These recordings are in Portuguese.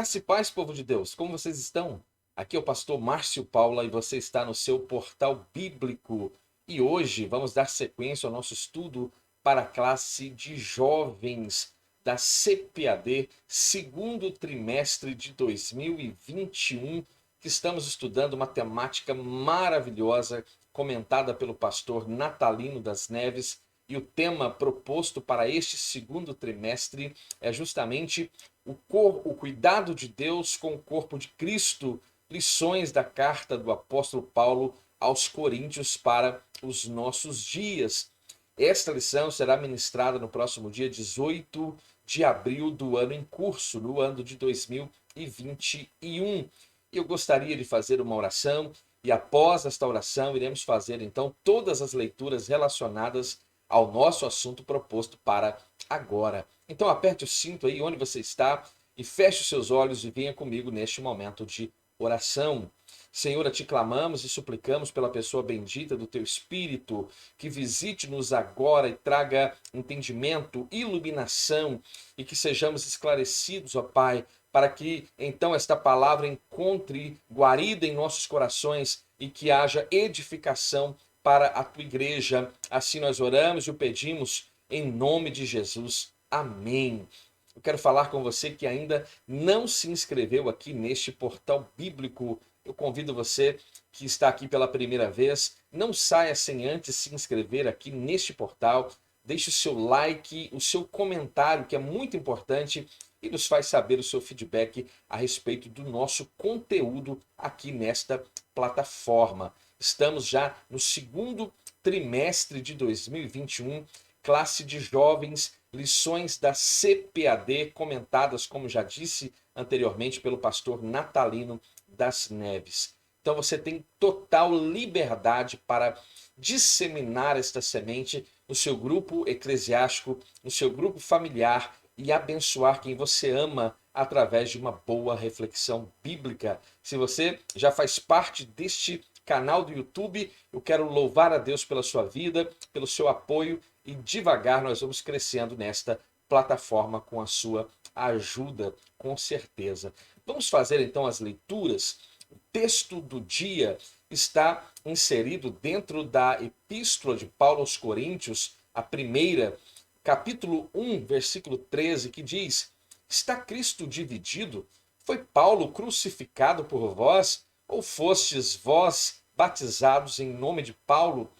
Graça e paz, povo de Deus, como vocês estão? Aqui é o pastor Márcio Paula e você está no seu portal bíblico. E hoje vamos dar sequência ao nosso estudo para a classe de jovens da CPAD, segundo trimestre de 2021, que estamos estudando uma temática maravilhosa comentada pelo pastor Natalino das Neves. E o tema proposto para este segundo trimestre é justamente o cuidado de Deus com o corpo de Cristo, lições da carta do apóstolo Paulo aos Coríntios para os nossos dias. Esta lição será ministrada no próximo dia 18 de abril do ano em curso, no ano de 2021. Eu gostaria de fazer uma oração e após esta oração iremos fazer então todas as leituras relacionadas ao nosso assunto proposto para agora. Então aperte o cinto aí onde você está e feche os seus olhos e venha comigo neste momento de oração. Senhor, a ti clamamos e suplicamos pela pessoa bendita do teu Espírito, que visite-nos agora e traga entendimento, iluminação e que sejamos esclarecidos, ó Pai, para que então esta palavra encontre guarida em nossos corações e que haja edificação para a tua igreja. Assim nós oramos e o pedimos em nome de Jesus. Amém. Eu quero falar com você que ainda não se inscreveu aqui neste portal bíblico. Eu convido você que está aqui pela primeira vez, não saia sem antes se inscrever aqui neste portal. Deixe o seu like, o seu comentário, que é muito importante, e nos faz saber o seu feedback a respeito do nosso conteúdo aqui nesta plataforma. Estamos já no segundo trimestre de 2021, classe de jovens, lições da CPAD, comentadas, como já disse anteriormente, pelo pastor Natalino das Neves. Então você tem total liberdade para disseminar esta semente no seu grupo eclesiástico, no seu grupo familiar e abençoar quem você ama através de uma boa reflexão bíblica. Se você já faz parte deste canal do YouTube, eu quero louvar a Deus pela sua vida, pelo seu apoio e devagar nós vamos crescendo nesta plataforma com a sua ajuda, com certeza. Vamos fazer então as leituras. O texto do dia está inserido dentro da Epístola de Paulo aos Coríntios, a primeira, capítulo 1, versículo 13, que diz: Está Cristo dividido? Foi Paulo crucificado por vós? Ou fostes vós batizados em nome de Paulo?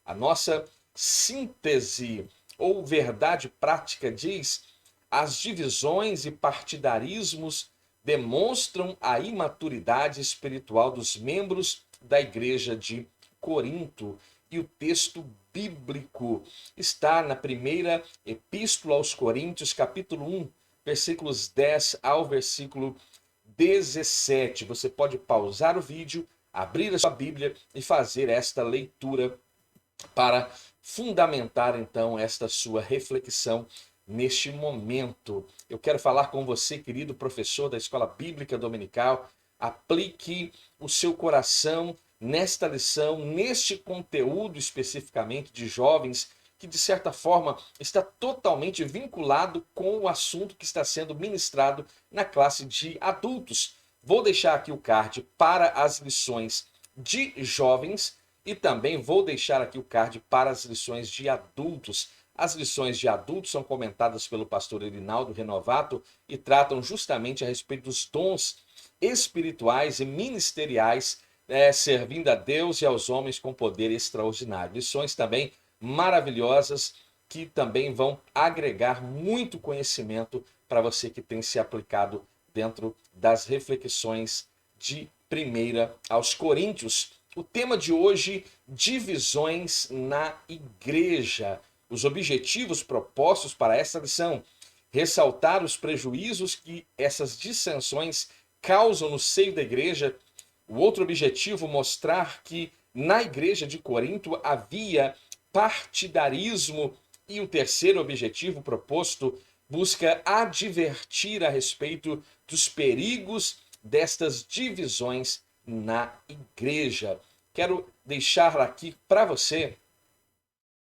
A nossa síntese ou verdade prática diz: as divisões e partidarismos demonstram a imaturidade espiritual dos membros da igreja de Corinto. E o texto bíblico está na primeira epístola aos Coríntios, capítulo 1, versículos 10 ao versículo 17. Você pode pausar o vídeo, abrir a sua Bíblia e fazer esta leitura para fundamentar então esta sua reflexão neste momento. Eu quero falar com você, querido professor da Escola Bíblica Dominical. Aplique o seu coração nesta lição, neste conteúdo especificamente de jovens, que de certa forma está totalmente vinculado com o assunto que está sendo ministrado na classe de adultos. Vou deixar aqui o card para as lições de jovens e também vou deixar aqui o card para as lições de adultos. As lições de adultos são comentadas pelo pastor Erinaldo Renovato e tratam justamente a respeito dos dons espirituais e ministeriais, servindo a Deus e aos homens com poder extraordinário. Lições também maravilhosas que também vão agregar muito conhecimento para você que tem se aplicado dentro das reflexões de 1 aos Coríntios. O tema de hoje: divisões na igreja. Os objetivos propostos para esta lição: ressaltar os prejuízos que essas dissensões causam no seio da igreja. O outro objetivo: mostrar que na igreja de Corinto havia partidarismo. E o terceiro objetivo proposto busca advertir a respeito dos perigos destas divisões na igreja. Quero deixar aqui para você,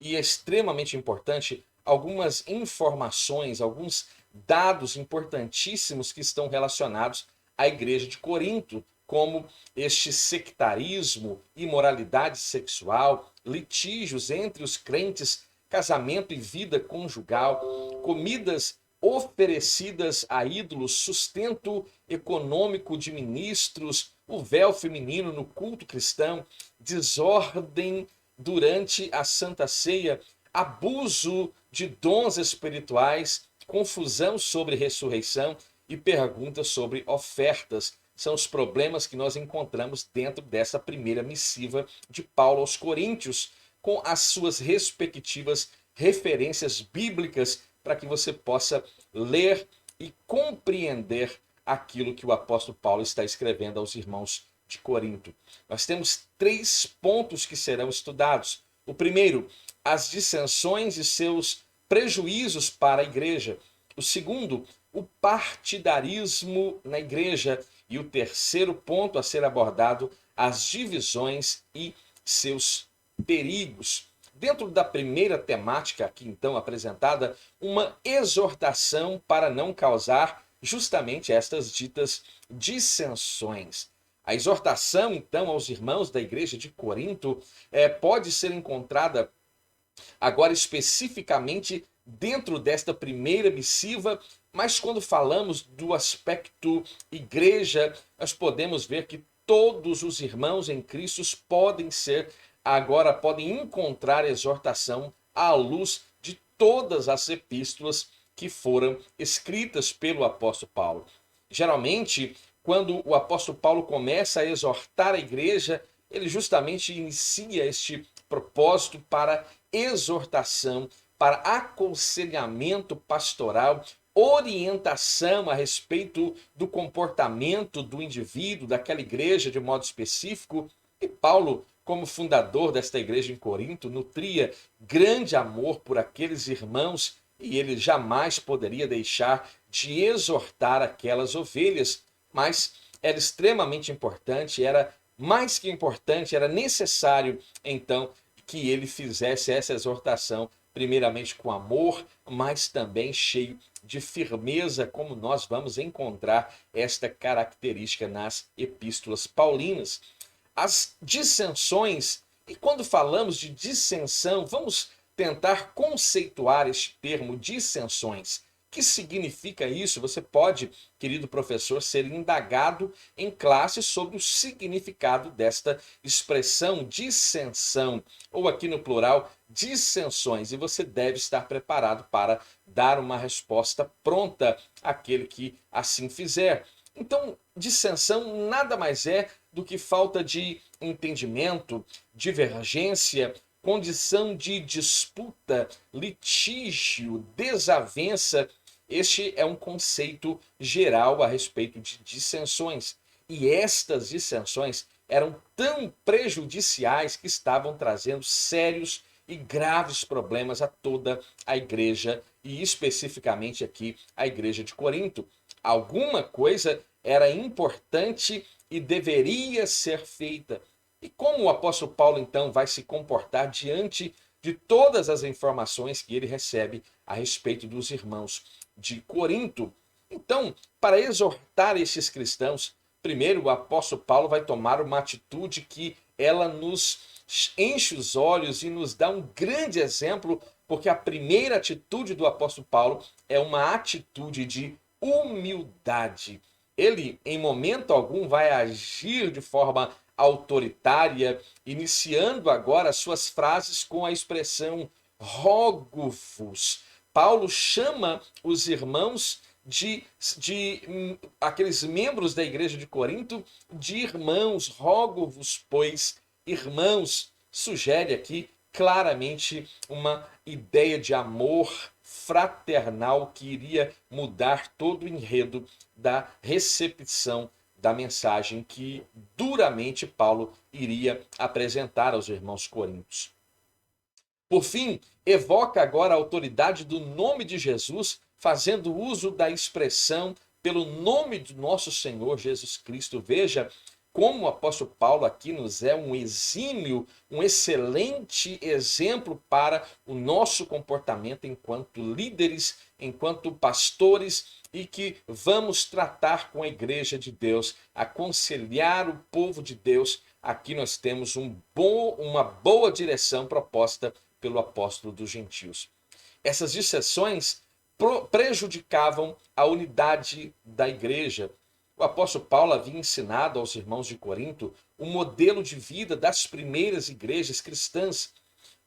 e é extremamente importante, algumas informações, alguns dados importantíssimos que estão relacionados à igreja de Corinto, como este sectarismo, imoralidade sexual, litígios entre os crentes, casamento e vida conjugal, comidas oferecidas a ídolos, sustento econômico de ministros, o véu feminino no culto cristão, desordem durante a Santa Ceia, abuso de dons espirituais, confusão sobre ressurreição e perguntas sobre ofertas. São os problemas que nós encontramos dentro dessa primeira missiva de Paulo aos Coríntios, com as suas respectivas referências bíblicas, para que você possa ler e compreender aquilo que o apóstolo Paulo está escrevendo aos irmãos de Corinto. Nós temos 3 pontos que serão estudados. O primeiro, as dissensões e seus prejuízos para a igreja. O segundo, o partidarismo na igreja. E o terceiro ponto a ser abordado, as divisões e seus perigos. Dentro da primeira temática aqui então apresentada, uma exortação para não causar justamente estas ditas dissensões. A exortação então aos irmãos da igreja de Corinto pode ser encontrada agora especificamente dentro desta primeira missiva, mas quando falamos do aspecto igreja, nós podemos ver que todos os irmãos em Cristo podem encontrar exortação à luz de todas as epístolas que foram escritas pelo apóstolo Paulo. Geralmente, quando o apóstolo Paulo começa a exortar a igreja, ele justamente inicia este propósito para exortação, para aconselhamento pastoral, orientação a respeito do comportamento do indivíduo, daquela igreja de modo específico. E Paulo, como fundador desta igreja em Corinto, nutria grande amor por aqueles irmãos e ele jamais poderia deixar de exortar aquelas ovelhas. Mas era extremamente importante, era mais que importante, era necessário então que ele fizesse essa exortação, primeiramente com amor, mas também cheio de firmeza, como nós vamos encontrar esta característica nas epístolas paulinas. As dissensões, e quando falamos de dissensão, vamos tentar conceituar este termo dissensões. O que significa isso? Você pode, querido professor, ser indagado em classe sobre o significado desta expressão dissensão, ou aqui no plural, dissensões, e você deve estar preparado para dar uma resposta pronta àquele que assim fizer. Então, dissensão nada mais é do que falta de entendimento, divergência, condição de disputa, litígio, desavença. Este é um conceito geral a respeito de dissensões. E estas dissensões eram tão prejudiciais que estavam trazendo sérios e graves problemas a toda a igreja, e especificamente aqui a igreja de Corinto. Alguma coisa era importante e deveria ser feita. E como o apóstolo Paulo então vai se comportar diante de todas as informações que ele recebe a respeito dos irmãos de Corinto? Então, para exortar esses cristãos, primeiro o apóstolo Paulo vai tomar uma atitude que ela nos enche os olhos e nos dá um grande exemplo, porque a primeira atitude do apóstolo Paulo é uma atitude de humildade. Ele, em momento algum, vai agir de forma autoritária, iniciando agora as suas frases com a expressão rogo-vos. Paulo chama os irmãos de aqueles membros da igreja de Corinto de irmãos, rogo-vos, pois irmãos, sugere aqui claramente uma ideia de amor fraternal que iria mudar todo o enredo da recepção da mensagem que duramente Paulo iria apresentar aos irmãos coríntios. Por fim, evoca agora a autoridade do nome de Jesus, fazendo uso da expressão pelo nome do nosso Senhor Jesus Cristo. Veja, como o apóstolo Paulo aqui nos é um exímio, um excelente exemplo para o nosso comportamento enquanto líderes, enquanto pastores, e que vamos tratar com a igreja de Deus, aconselhar o povo de Deus. Aqui nós temos uma boa direção proposta pelo apóstolo dos gentios. Essas dissensões prejudicavam a unidade da igreja. O apóstolo Paulo havia ensinado aos irmãos de Corinto o modelo de vida das primeiras igrejas cristãs,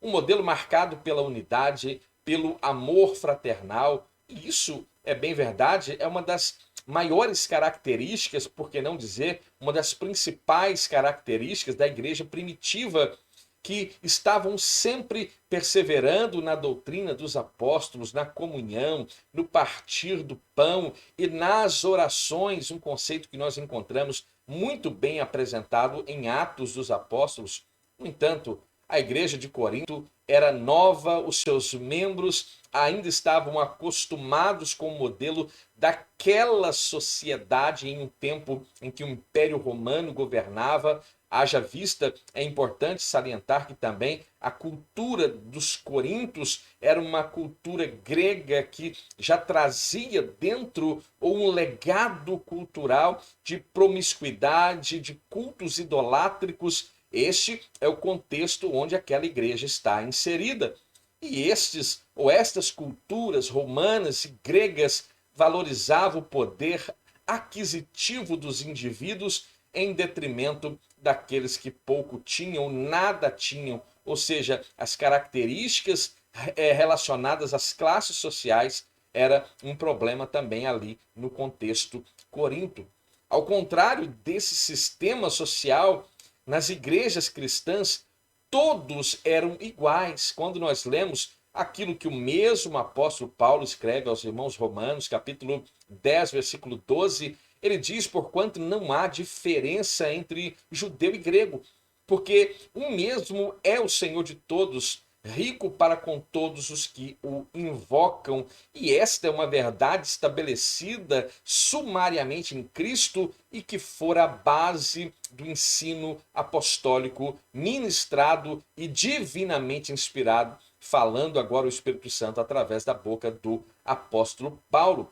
um modelo marcado pela unidade, pelo amor fraternal. E isso é bem verdade, é uma das maiores características, por que não dizer, uma das principais características da igreja primitiva, que estavam sempre perseverando na doutrina dos apóstolos, na comunhão, no partir do pão e nas orações, um conceito que nós encontramos muito bem apresentado em Atos dos Apóstolos. No entanto, a igreja de Corinto era nova, os seus membros ainda estavam acostumados com o modelo daquela sociedade em um tempo em que o Império Romano governava. Haja vista, é importante salientar que também a cultura dos coríntios era uma cultura grega que já trazia dentro um legado cultural de promiscuidade, de cultos idolátricos. Este é o contexto onde aquela igreja está inserida. E estas culturas romanas e gregas valorizavam o poder aquisitivo dos indivíduos em detrimento daqueles que pouco tinham, nada tinham, ou seja, as características relacionadas às classes sociais era um problema também ali no contexto corinto. Ao contrário desse sistema social, nas igrejas cristãs, todos eram iguais. Quando nós lemos aquilo que o mesmo apóstolo Paulo escreve aos irmãos romanos, capítulo 10, versículo 12, ele diz: porquanto não há diferença entre judeu e grego, porque um mesmo é o Senhor de todos, rico para com todos os que o invocam. E esta é uma verdade estabelecida sumariamente em Cristo e que fora a base do ensino apostólico ministrado e divinamente inspirado, falando agora o Espírito Santo através da boca do apóstolo Paulo.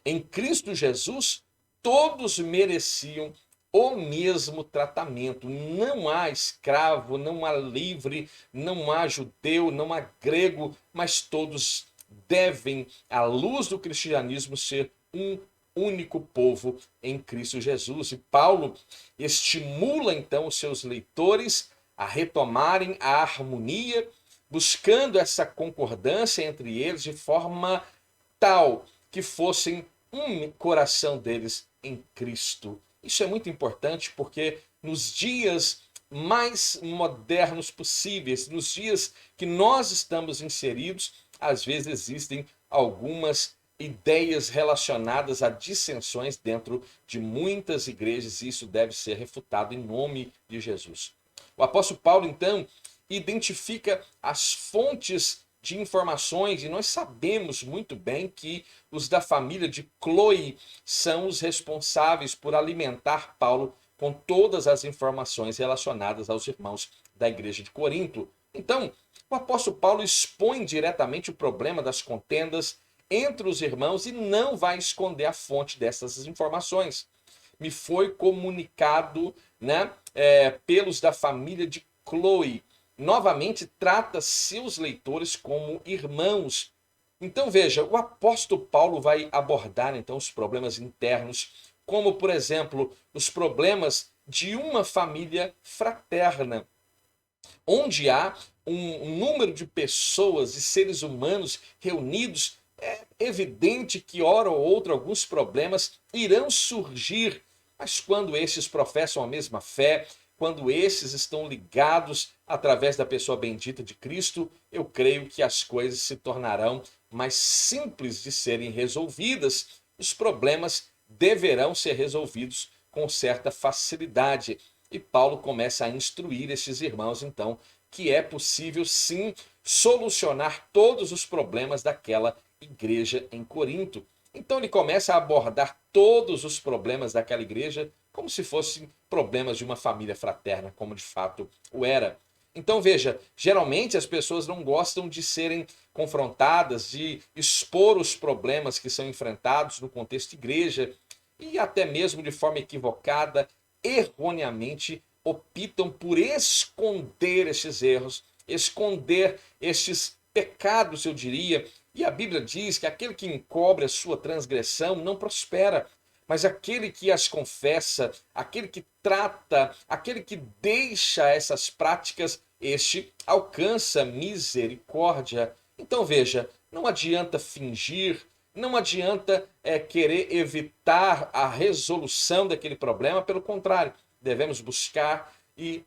Em Cristo Jesus, todos mereciam o mesmo tratamento. Não há escravo, não há livre, não há judeu, não há grego, mas todos devem, à luz do cristianismo, ser um único povo em Cristo Jesus. E Paulo estimula então os seus leitores a retomarem a harmonia, buscando essa concordância entre eles de forma tal que fossem um coração deles em Cristo. Isso é muito importante porque nos dias mais modernos possíveis, nos dias que nós estamos inseridos, às vezes existem algumas ideias relacionadas a dissensões dentro de muitas igrejas, e isso deve ser refutado em nome de Jesus. O apóstolo Paulo, então, identifica as fontes de informações, e nós sabemos muito bem que os da família de Cloe são os responsáveis por alimentar Paulo com todas as informações relacionadas aos irmãos da igreja de Corinto. Então, o apóstolo Paulo expõe diretamente o problema das contendas entre os irmãos e não vai esconder a fonte dessas informações. Me foi comunicado, pelos da família de Cloe. Novamente, trata seus leitores como irmãos. Então veja, o apóstolo Paulo vai abordar então os problemas internos, como por exemplo, os problemas de uma família fraterna, onde há um número de pessoas e seres humanos reunidos. É evidente que hora ou outra alguns problemas irão surgir, mas quando estes professam a mesma fé, quando esses estão ligados através da pessoa bendita de Cristo, eu creio que as coisas se tornarão mais simples de serem resolvidas. Os problemas deverão ser resolvidos com certa facilidade. E Paulo começa a instruir esses irmãos, então, que é possível sim solucionar todos os problemas daquela igreja em Corinto. Então ele começa a abordar todos os problemas daquela igreja como se fossem problemas de uma família fraterna, como de fato o era. Então veja, geralmente as pessoas não gostam de serem confrontadas, de expor os problemas que são enfrentados no contexto de igreja e até mesmo de forma equivocada, erroneamente optam por esconder estes erros, esconder estes pecados, eu diria. E a Bíblia diz que aquele que encobre a sua transgressão não prospera, mas aquele que as confessa, aquele que trata, aquele que deixa essas práticas, este alcança misericórdia. Então veja, não adianta fingir, não adianta querer evitar a resolução daquele problema, pelo contrário, devemos buscar e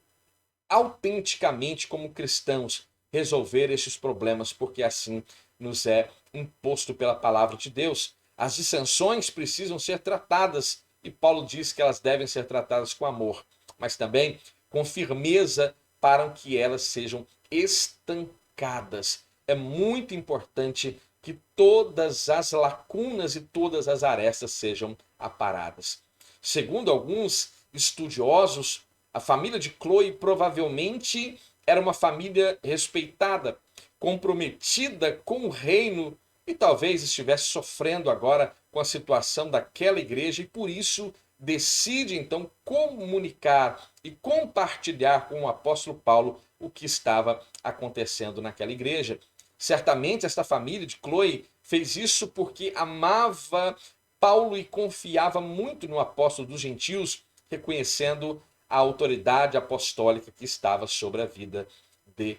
autenticamente, como cristãos, resolver estes problemas, porque assim nos é imposto pela palavra de Deus. As dissensões precisam ser tratadas, e Paulo diz que elas devem ser tratadas com amor, mas também com firmeza, para que elas sejam estancadas. É muito importante que todas as lacunas e todas as arestas sejam aparadas. Segundo alguns estudiosos, a família de Chloe provavelmente era uma família respeitada, comprometida com o reino e talvez estivesse sofrendo agora com a situação daquela igreja e por isso decide então comunicar e compartilhar com o apóstolo Paulo o que estava acontecendo naquela igreja. Certamente esta família de Chloe fez isso porque amava Paulo e confiava muito no apóstolo dos gentios, reconhecendo a autoridade apostólica que estava sobre a vida de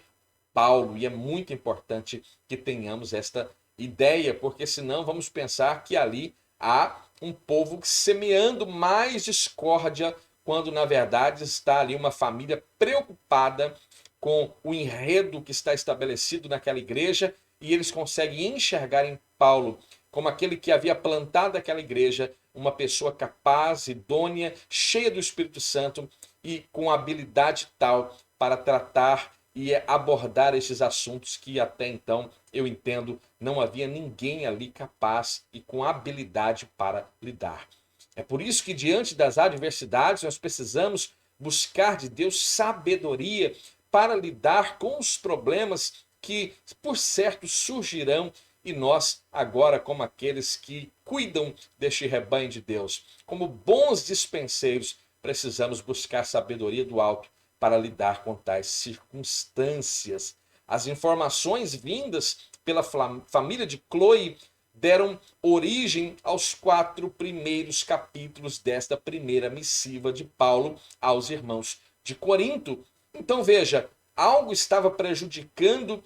Paulo. E é muito importante que tenhamos esta ideia, porque senão vamos pensar que ali há um povo semeando mais discórdia, quando na verdade está ali uma família preocupada com o enredo que está estabelecido naquela igreja, e eles conseguem enxergar em Paulo como aquele que havia plantado aquela igreja, uma pessoa capaz, idônea, cheia do Espírito Santo e com habilidade tal para tratar e abordar esses assuntos que até então, eu entendo, não havia ninguém ali capaz e com habilidade para lidar. É por isso que diante das adversidades nós precisamos buscar de Deus sabedoria para lidar com os problemas que, por certo, surgirão, e nós, agora, como aqueles que cuidam deste rebanho de Deus, como bons dispenseiros, precisamos buscar sabedoria do alto para lidar com tais circunstâncias. As informações vindas pela família de Chloe deram origem aos 4 primeiros capítulos desta primeira missiva de Paulo aos irmãos de Corinto. Então veja, algo estava prejudicando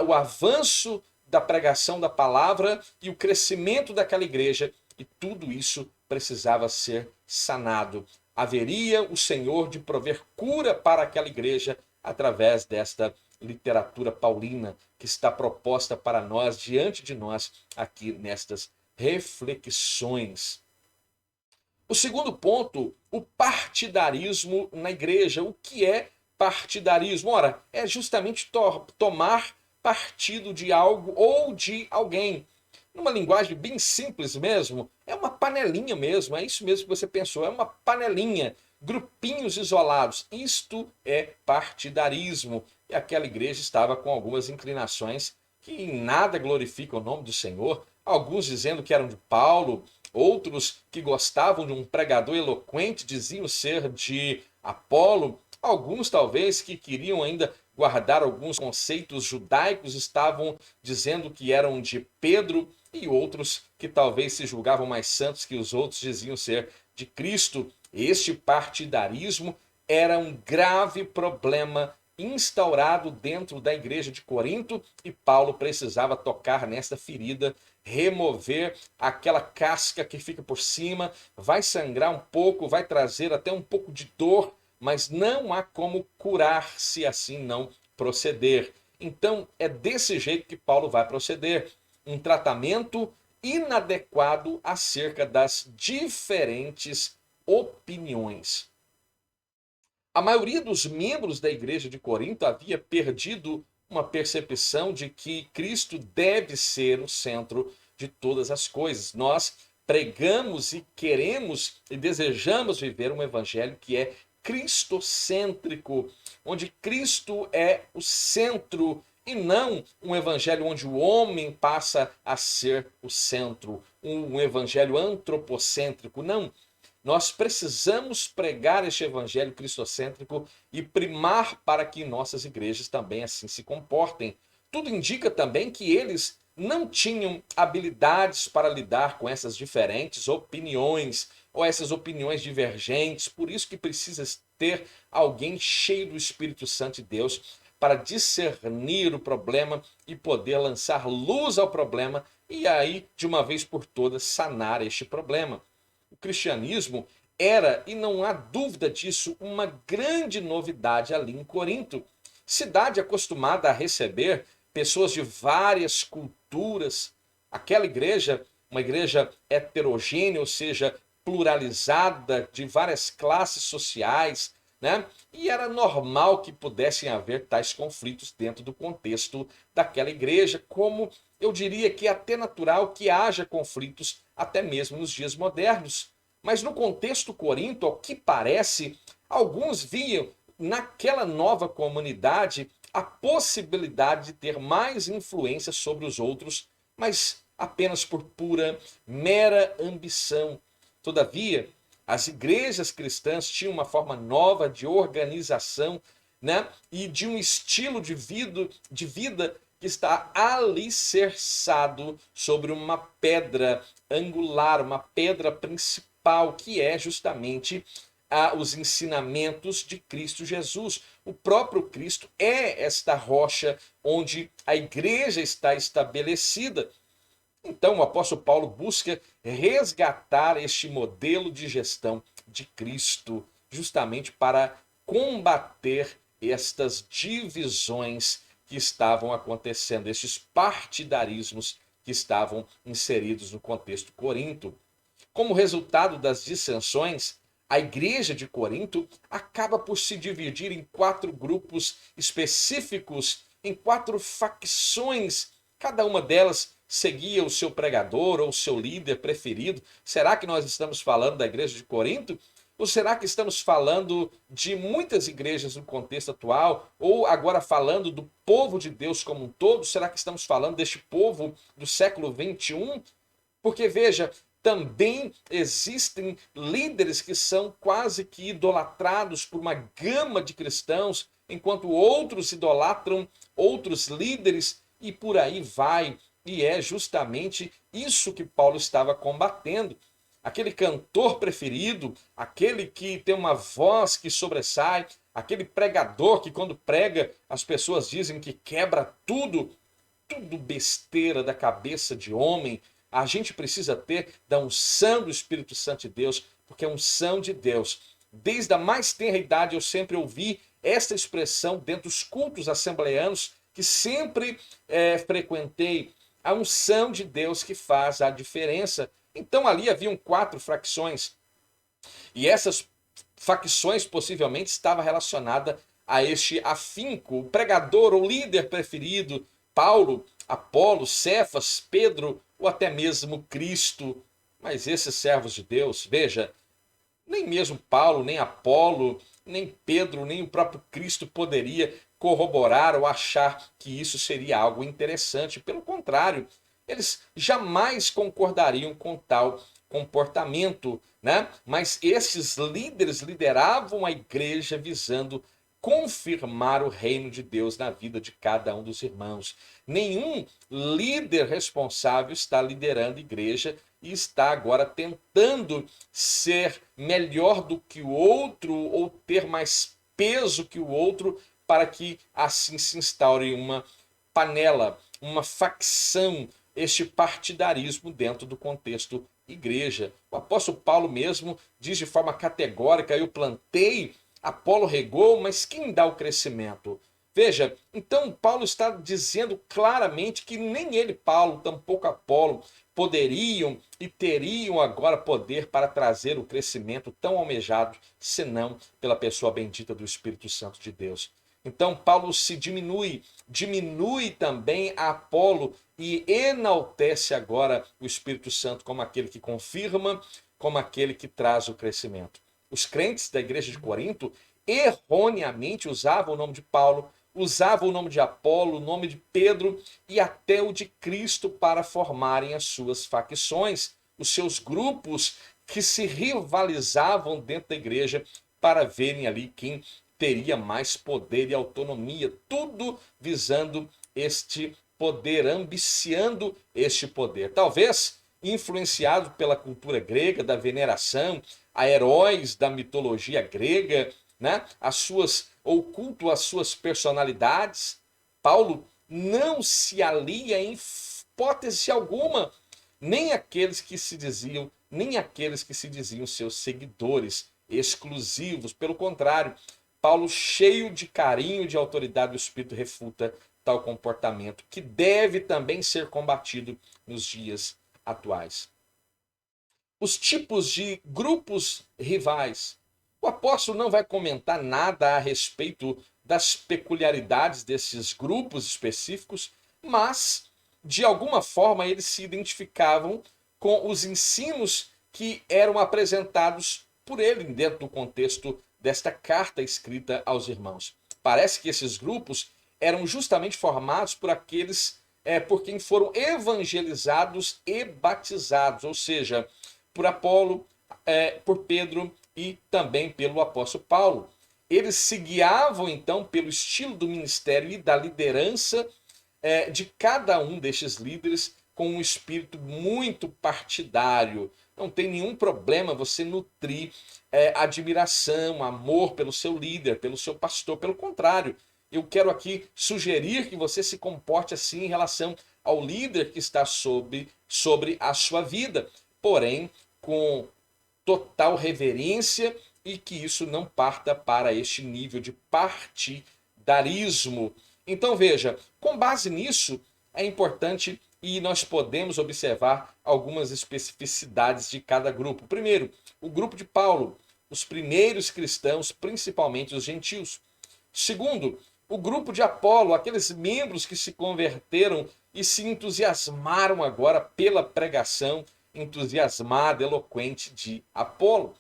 o avanço da pregação da palavra e o crescimento daquela igreja, e tudo isso precisava ser sanado. Haveria o Senhor de prover cura para aquela igreja através desta literatura paulina que está proposta para nós, diante de nós, aqui nestas reflexões. O segundo ponto, o partidarismo na igreja. O que é partidarismo? Ora, é justamente tomar partido de algo ou de alguém. Numa linguagem bem simples mesmo, é uma panelinha mesmo, é isso mesmo que você pensou, é uma panelinha, grupinhos isolados. Isto é partidarismo. E aquela igreja estava com algumas inclinações que em nada glorificam o nome do Senhor, alguns dizendo que eram de Paulo, outros que gostavam de um pregador eloquente diziam ser de Apolo, alguns talvez que queriam ainda guardar alguns conceitos judaicos estavam dizendo que eram de Pedro, e outros que talvez se julgavam mais santos que os outros diziam ser de Cristo. Este partidarismo era um grave problema instaurado dentro da igreja de Corinto, e Paulo precisava tocar nesta ferida, remover aquela casca que fica por cima, vai sangrar um pouco, vai trazer até um pouco de dor, mas não há como curar se assim não proceder. Então é desse jeito que Paulo vai proceder, um tratamento inadequado acerca das diferentes opiniões. A maioria dos membros da igreja de Corinto havia perdido uma percepção de que Cristo deve ser o centro de todas as coisas. Nós pregamos e queremos e desejamos viver um evangelho que é cristocêntrico, onde Cristo é o centro e não um evangelho onde o homem passa a ser o centro, um evangelho antropocêntrico. Não, nós precisamos pregar este evangelho cristocêntrico e primar para que nossas igrejas também assim se comportem. Tudo indica também que eles não tinham habilidades para lidar com essas diferentes opiniões ou essas opiniões divergentes, por isso que precisa ter alguém cheio do Espírito Santo de Deus para discernir o problema e poder lançar luz ao problema e aí, de uma vez por todas, sanar este problema. O cristianismo era, e não há dúvida disso, uma grande novidade ali em Corinto. Cidade acostumada a receber pessoas de várias culturas. Aquela igreja, uma igreja heterogênea, ou seja, pluralizada, de várias classes sociais, né? E era normal que pudessem haver tais conflitos dentro do contexto daquela igreja, como eu diria que é até natural que haja conflitos até mesmo nos dias modernos. Mas no contexto Corinto, ao que parece, alguns viam naquela nova comunidade a possibilidade de ter mais influência sobre os outros, mas apenas por pura, mera ambição. Todavia, as igrejas cristãs tinham uma forma nova de organização, né? E de um estilo de vida que está alicerçado sobre uma pedra angular, uma pedra principal, que é justamente os ensinamentos de Cristo Jesus. O próprio Cristo é esta rocha onde a igreja está estabelecida. Então, o apóstolo Paulo busca resgatar este modelo de gestão de Cristo, justamente para combater estas divisões que estavam acontecendo, estes partidarismos que estavam inseridos no contexto Corinto. Como resultado das dissensões, a igreja de Corinto acaba por se dividir em 4 grupos específicos, em 4 facções. Cada uma delas seguia o seu pregador ou o seu líder preferido. Será que nós estamos falando da igreja de Corinto? Ou será que estamos falando de muitas igrejas no contexto atual? Ou agora falando do povo de Deus como um todo? Será que estamos falando deste povo do século 21? Porque veja, também existem líderes que são quase que idolatrados por uma gama de cristãos, enquanto outros idolatram outros líderes e por aí vai. E é justamente isso que Paulo estava combatendo. Aquele cantor preferido, aquele que tem uma voz que sobressai, aquele pregador que quando prega as pessoas dizem que quebra tudo, tudo besteira da cabeça de homem. A gente precisa ter da unção do Espírito Santo de Deus, porque a unção de Deus, desde a mais tenra idade eu sempre ouvi esta expressão dentro dos cultos assembleanos que sempre frequentei, a unção de Deus que faz a diferença. Então ali haviam 4 facções, e essas facções possivelmente estavam relacionadas a este afinco, o pregador ou líder preferido, Paulo, Apolo, Cefas, Pedro ou até mesmo Cristo. Mas esses servos de Deus, veja, nem mesmo Paulo, nem Apolo, nem Pedro, nem o próprio Cristo poderia corroborar ou achar que isso seria algo interessante. Pelo contrário, eles jamais concordariam com tal comportamento, né? Mas esses líderes lideravam a igreja visando confirmar o reino de Deus na vida de cada um dos irmãos. Nenhum líder responsável está liderando a igreja e está agora tentando ser melhor do que o outro ou ter mais peso que o outro para que assim se instaure uma panela, uma facção, este partidarismo dentro do contexto igreja. O apóstolo Paulo mesmo diz de forma categórica: eu plantei, Apolo regou, mas quem dá o crescimento? Veja, então Paulo está dizendo claramente que nem ele, Paulo, tampouco Apolo, poderiam e teriam agora poder para trazer o crescimento tão almejado, senão pela pessoa bendita do Espírito Santo de Deus. Então Paulo se diminui também a Apolo e enaltece agora o Espírito Santo como aquele que confirma, como aquele que traz o crescimento. Os crentes da igreja de Corinto erroneamente usavam o nome de Paulo, usavam o nome de Apolo, o nome de Pedro e até o de Cristo para formarem as suas facções, os seus grupos que se rivalizavam dentro da igreja para verem ali quem teria mais poder e autonomia, tudo visando este poder, ambiciando este poder. Talvez influenciado pela cultura grega, da veneração a heróis da mitologia grega, né? Ou culto às suas personalidades. Paulo não se alia em hipótese alguma nem aqueles que se diziam seus seguidores exclusivos. Pelo contrário, Paulo, cheio de carinho e de autoridade do Espírito, refuta tal comportamento que deve também ser combatido nos dias atuais. Os tipos de grupos rivais. O apóstolo não vai comentar nada a respeito das peculiaridades desses grupos específicos, mas de alguma forma eles se identificavam com os ensinos que eram apresentados por ele dentro do contexto desta carta escrita aos irmãos. Parece que esses grupos eram justamente formados por aqueles por quem foram evangelizados e batizados, ou seja, por Apolo, por Pedro e também pelo apóstolo Paulo. Eles se guiavam então pelo estilo do ministério e da liderança de cada um destes líderes com um espírito muito partidário. Não tem nenhum problema você nutrir admiração, amor pelo seu líder, pelo seu pastor. Pelo contrário, eu quero aqui sugerir que você se comporte assim em relação ao líder que está sobre a sua vida, porém com total reverência e que isso não parta para este nível de partidarismo. Então veja, com base nisso é importante e nós podemos observar algumas especificidades de cada grupo. Primeiro, o grupo de Paulo, os primeiros cristãos, principalmente os gentios. Segundo, o grupo de Apolo, aqueles membros que se converteram e se entusiasmaram agora pela pregação entusiasmada, eloquente de Apolo.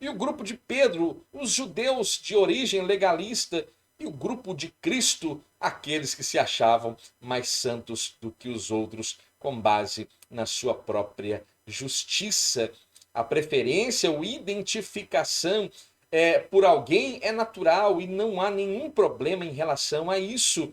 E o grupo de Pedro, os judeus de origem legalista, e o grupo de Cristo, aqueles que se achavam mais santos do que os outros, com base na sua própria justiça. A preferência ou identificação por alguém é natural e não há nenhum problema em relação a isso.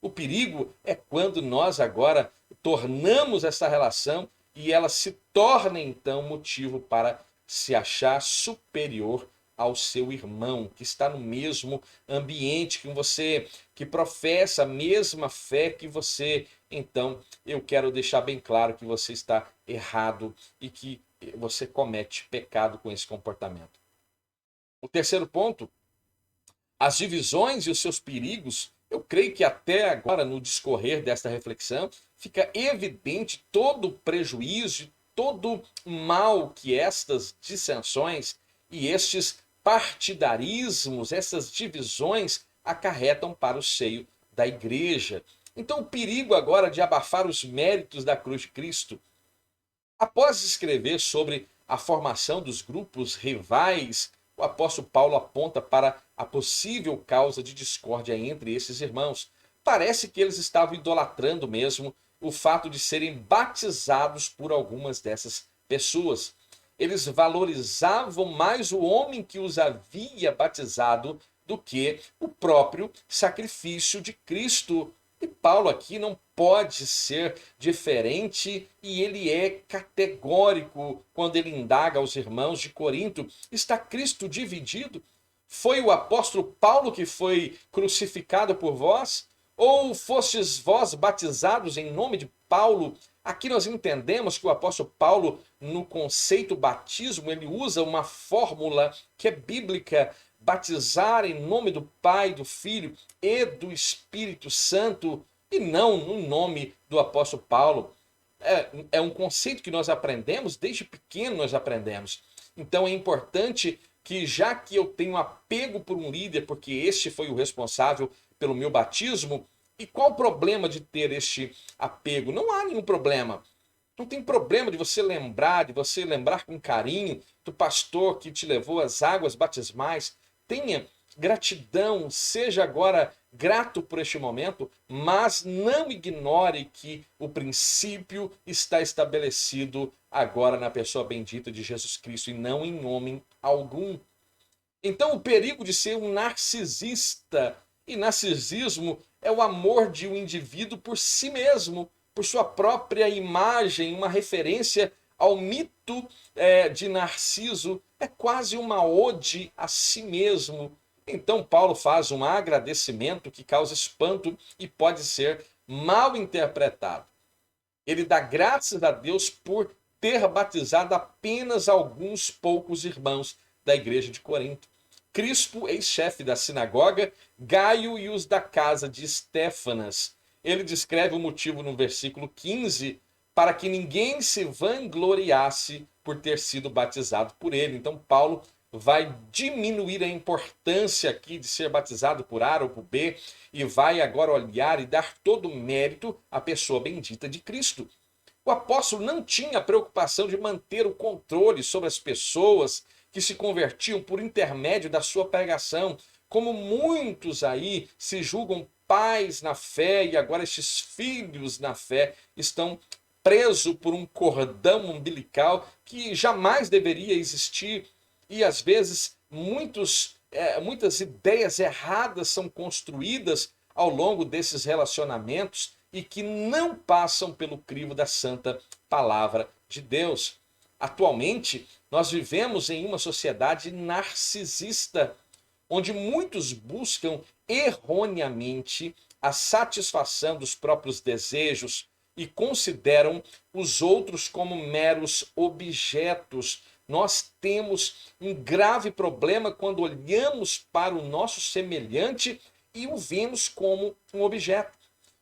O perigo é quando nós agora tornamos essa relação e ela se torna então motivo para se achar superior ao seu irmão, que está no mesmo ambiente que você, que professa a mesma fé que você. Então, eu quero deixar bem claro que você está errado e que você comete pecado com esse comportamento. O terceiro ponto, as divisões e os seus perigos. Eu creio que até agora, no discorrer desta reflexão, fica evidente todo o prejuízo, todo o mal que estas dissensões e estes partidarismos, essas divisões acarretam para o seio da igreja. Então, o perigo agora de abafar os méritos da cruz de Cristo. Após escrever sobre a formação dos grupos rivais, o apóstolo Paulo aponta para a possível causa de discórdia entre esses irmãos. Parece que eles estavam idolatrando mesmo o fato de serem batizados por algumas dessas pessoas. Eles valorizavam mais o homem que os havia batizado do que o próprio sacrifício de Cristo. E Paulo aqui não pode ser diferente e ele é categórico quando ele indaga aos irmãos de Corinto: está Cristo dividido? Foi o apóstolo Paulo que foi crucificado por vós? Ou fostes vós batizados em nome de Paulo? Aqui nós entendemos que o apóstolo Paulo, no conceito batismo, ele usa uma fórmula que é bíblica: batizar em nome do Pai, do Filho e do Espírito Santo, e não no nome do apóstolo Paulo. É um conceito que nós aprendemos, desde pequeno nós aprendemos. Então é importante que já que eu tenho apego por um líder, porque este foi o responsável pelo meu batismo, e qual o problema de ter este apego? Não há nenhum problema. Não tem problema de você lembrar com carinho do pastor que te levou às águas batismais. Tenha gratidão, seja agora grato por este momento, mas não ignore que o princípio está estabelecido agora na pessoa bendita de Jesus Cristo e não em homem algum. Então, o perigo de ser um narcisista, e narcisismo é o amor de um indivíduo por si mesmo, por sua própria imagem, uma referência ao mito de Narciso, é quase uma ode a si mesmo. Então, Paulo faz um agradecimento que causa espanto e pode ser mal interpretado. Ele dá graças a Deus por ter batizado apenas alguns poucos irmãos da igreja de Corinto. Crispo, ex-chefe da sinagoga, Gaio e os da casa de Estéfanas. Ele descreve o motivo no versículo 15, para que ninguém se vangloriasse por ter sido batizado por ele. Então Paulo vai diminuir a importância aqui de ser batizado por A ou por B e vai agora olhar e dar todo o mérito à pessoa bendita de Cristo. O apóstolo não tinha a preocupação de manter o controle sobre as pessoas que se convertiam por intermédio da sua pregação, como muitos aí se julgam pais na fé e agora estes filhos na fé estão presos por um cordão umbilical que jamais deveria existir e às vezes muitas ideias erradas são construídas ao longo desses relacionamentos e que não passam pelo crivo da santa palavra de Deus. Atualmente, nós vivemos em uma sociedade narcisista, onde muitos buscam erroneamente a satisfação dos próprios desejos e consideram os outros como meros objetos. Nós temos um grave problema quando olhamos para o nosso semelhante e o vemos como um objeto.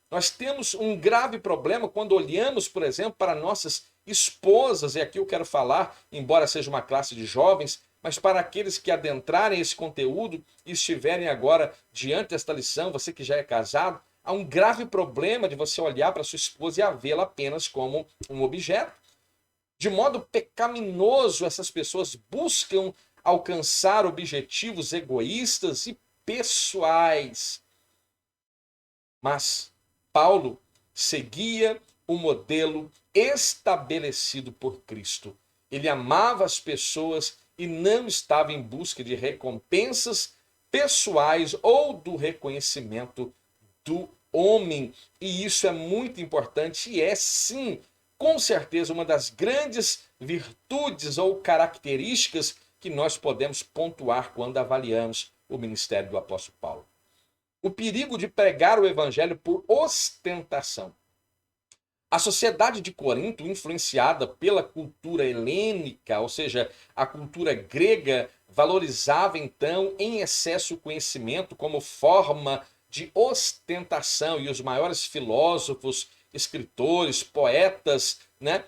Nós temos um grave problema quando olhamos, por exemplo, para nossas esposas, e aqui eu quero falar, embora seja uma classe de jovens, mas para aqueles que adentrarem esse conteúdo e estiverem agora diante desta lição, você que já é casado, há um grave problema de você olhar para sua esposa e a vê-la apenas como um objeto. De modo pecaminoso, essas pessoas buscam alcançar objetivos egoístas e pessoais. Mas Paulo seguia o modelo estabelecido por Cristo. Ele amava as pessoas e não estava em busca de recompensas pessoais ou do reconhecimento do homem. E isso é muito importante e é sim, com certeza, uma das grandes virtudes ou características que nós podemos pontuar quando avaliamos o ministério do apóstolo Paulo. O perigo de pregar o evangelho por ostentação. A sociedade de Corinto, influenciada pela cultura helênica, ou seja, a cultura grega, valorizava então em excesso o conhecimento como forma de ostentação, e os maiores filósofos, escritores, poetas,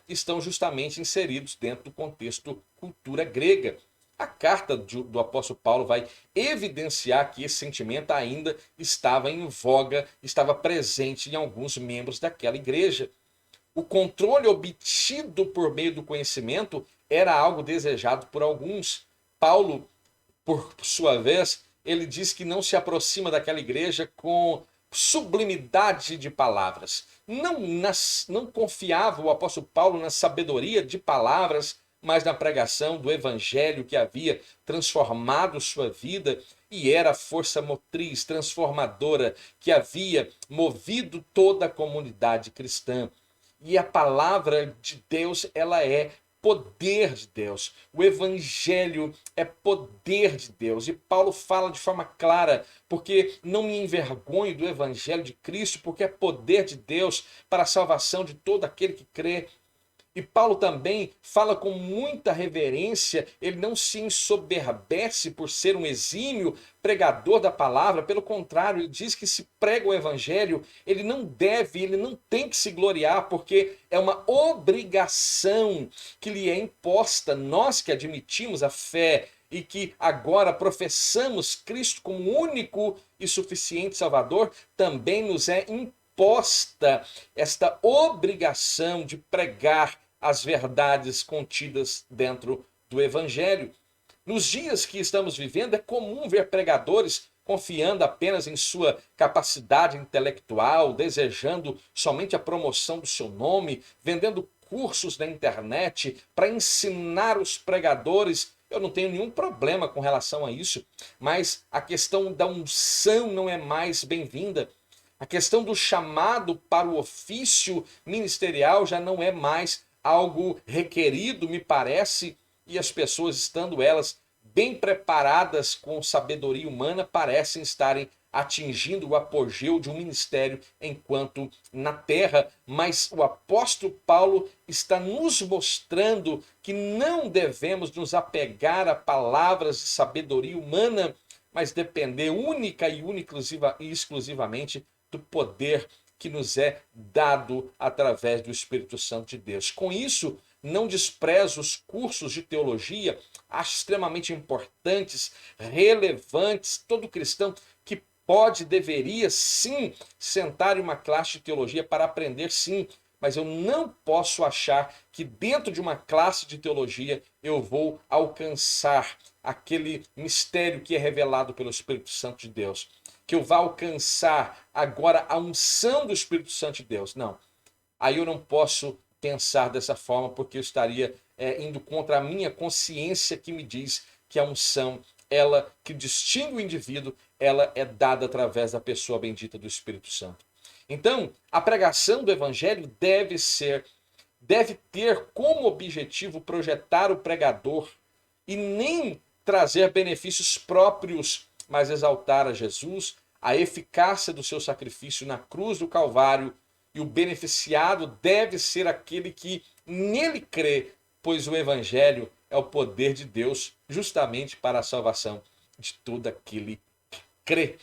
estão justamente inseridos dentro do contexto cultura grega. A carta do apóstolo Paulo vai evidenciar que esse sentimento ainda estava em voga, estava presente em alguns membros daquela igreja. O controle obtido por meio do conhecimento era algo desejado por alguns. Paulo, por sua vez, ele diz que não se aproxima daquela igreja com sublimidade de palavras. Não confiava o apóstolo Paulo na sabedoria de palavras, mas na pregação do evangelho que havia transformado sua vida e era a força motriz, transformadora, que havia movido toda a comunidade cristã. E a palavra de Deus, ela é poder de Deus. O evangelho é poder de Deus. E Paulo fala de forma clara, porque não me envergonho do evangelho de Cristo, porque é poder de Deus para a salvação de todo aquele que crê. E Paulo também fala com muita reverência, ele não se ensoberbece por ser um exímio pregador da palavra, pelo contrário, ele diz que se prega o evangelho, ele não tem que se gloriar, porque é uma obrigação que lhe é imposta. Nós que admitimos a fé e que agora professamos Cristo como único e suficiente Salvador, também nos é imposta esta obrigação de pregar as verdades contidas dentro do Evangelho. Nos dias que estamos vivendo, é comum ver pregadores confiando apenas em sua capacidade intelectual, desejando somente a promoção do seu nome, vendendo cursos na internet para ensinar os pregadores. Eu não tenho nenhum problema com relação a isso, mas a questão da unção não é mais bem-vinda. A questão do chamado para o ofício ministerial já não é mais algo requerido, me parece, e as pessoas, estando elas bem preparadas com sabedoria humana, parecem estarem atingindo o apogeu de um ministério enquanto na terra. Mas o apóstolo Paulo está nos mostrando que não devemos nos apegar a palavras de sabedoria humana, mas depender única e exclusivamente do poder que nos é dado através do Espírito Santo de Deus. Com isso, não desprezo os cursos de teologia, acho extremamente importantes, relevantes. Todo cristão que pode, deveria sim sentar em uma classe de teologia para aprender, sim, mas eu não posso achar que dentro de uma classe de teologia eu vou alcançar aquele mistério que é revelado pelo Espírito Santo de Deus, que eu vá alcançar agora a unção do Espírito Santo de Deus. Não, aí eu não posso pensar dessa forma, porque eu estaria indo contra a minha consciência que me diz que a unção, ela que distingue o indivíduo, ela é dada através da pessoa bendita do Espírito Santo. Então, a pregação do Evangelho deve ter como objetivo projetar o pregador e nem trazer benefícios próprios, mas exaltar a Jesus, a eficácia do seu sacrifício na cruz do Calvário, e o beneficiado deve ser aquele que nele crê, pois o Evangelho é o poder de Deus justamente para a salvação de todo aquele que crê.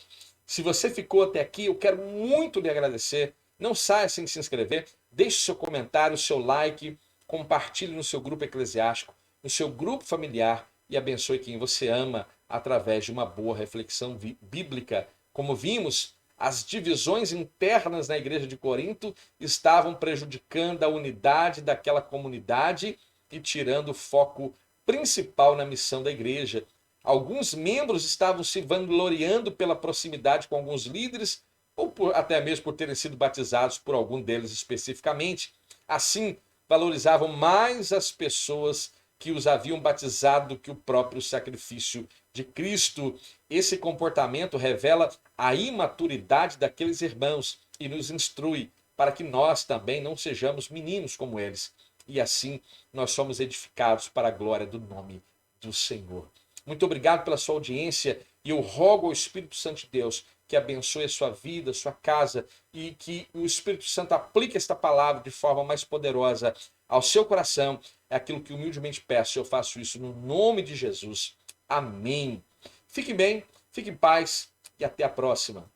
Se você ficou até aqui, eu quero muito lhe agradecer. Não saia sem se inscrever, deixe seu comentário, seu like, compartilhe no seu grupo eclesiástico, no seu grupo familiar e abençoe quem você ama através de uma boa reflexão bíblica. Como vimos, as divisões internas na igreja de Corinto estavam prejudicando a unidade daquela comunidade e tirando o foco principal na missão da igreja. Alguns membros estavam se vangloriando pela proximidade com alguns líderes, ou até mesmo por terem sido batizados por algum deles especificamente. Assim, valorizavam mais as pessoas que os haviam batizado do que o próprio sacrifício de Cristo. Esse comportamento revela a imaturidade daqueles irmãos e nos instrui para que nós também não sejamos meninos como eles. E assim nós somos edificados para a glória do nome do Senhor. Muito obrigado pela sua audiência e eu rogo ao Espírito Santo de Deus que abençoe a sua vida, a sua casa e que o Espírito Santo aplique esta palavra de forma mais poderosa ao seu coração. É aquilo que humildemente peço, eu faço isso no nome de Jesus. Amém. Fique bem, fique em paz e até a próxima.